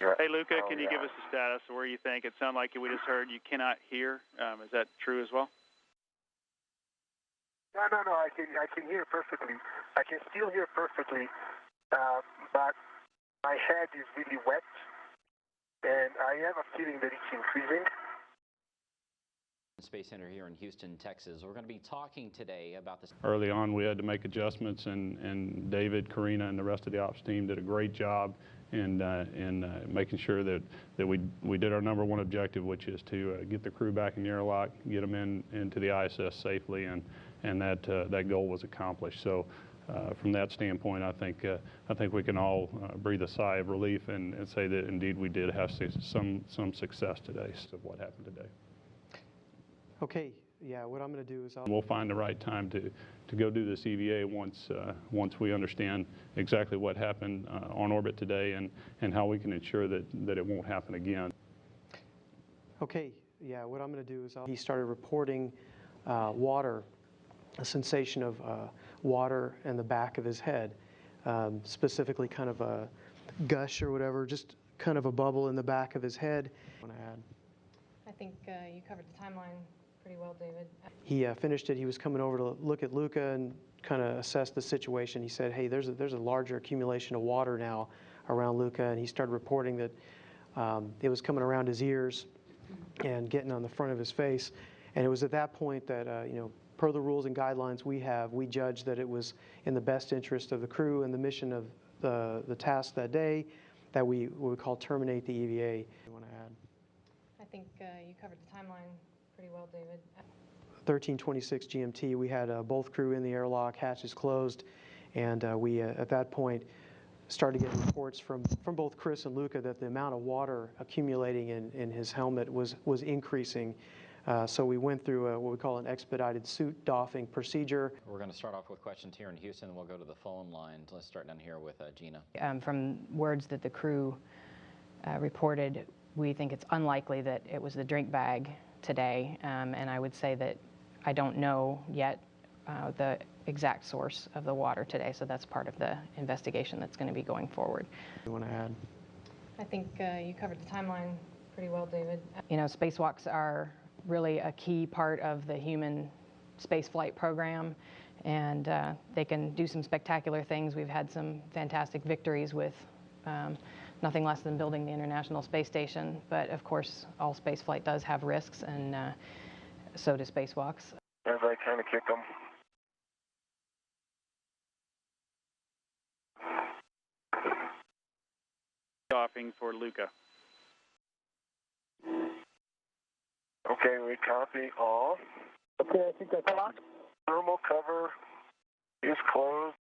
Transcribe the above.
Hey, Luca, can you give us a status of where you think? It sounded like we just heard you cannot hear. Is that true as well? No, I can hear perfectly. I can still hear perfectly, but my head is really wet, and I have a feeling that it's increasing. Space Center here in Houston, Texas. We're going to be talking today about this. Early on, we had to make adjustments, and David, Karina, and the rest of the ops team did a great job in making sure that we did our number one objective, which is to get the crew back in the airlock, get them into the ISS safely, and that goal was accomplished. So from that standpoint, I think we can all breathe a sigh of relief and say that indeed we did have some success today of what happened today. Okay, yeah, what I'm going to do is we'll find the right time to go do this EVA once we understand exactly what happened on orbit today and how we can ensure that it won't happen again. Okay, yeah, what I'm going to do is he started reporting water, a sensation of water in the back of his head, specifically kind of a gush or whatever, just kind of a bubble in the back of his head. I think you covered the timeline pretty well, David. He finished it. He was coming over to look at Luca and kind of assess the situation. He said, hey, there's a larger accumulation of water now around Luca, and he started reporting that it was coming around his ears and getting on the front of his face. And it was at that point that, per the rules and guidelines we judged that it was in the best interest of the crew and the mission of the task that day that we would call terminate the EVA. You want to add? I think you covered the timeline pretty well, David. 13:26 GMT, we had both crew in the airlock, hatches closed, and we at that point started getting reports from both Chris and Luca that the amount of water accumulating in his helmet was increasing. So we went through what we call an expedited suit doffing procedure. We're going to start off with questions here in Houston, and we'll go to the phone line. Let's start down here with Gina. From words that the crew reported, we think it's unlikely that it was the drink bag today, and I would say that I don't know yet the exact source of the water today, so that's part of the investigation that's going to be going forward. You want to add? I think you covered the timeline pretty well, David. Spacewalks are really a key part of the human spaceflight program, and they can do some spectacular things. We've had some fantastic victories with nothing less than building the International Space Station, but of course all spaceflight does have risks, and so do spacewalks. As I kind of kick them. Doffing for Luca. Okay, we copy all. Okay, I think that's all. Thermal cover is closed.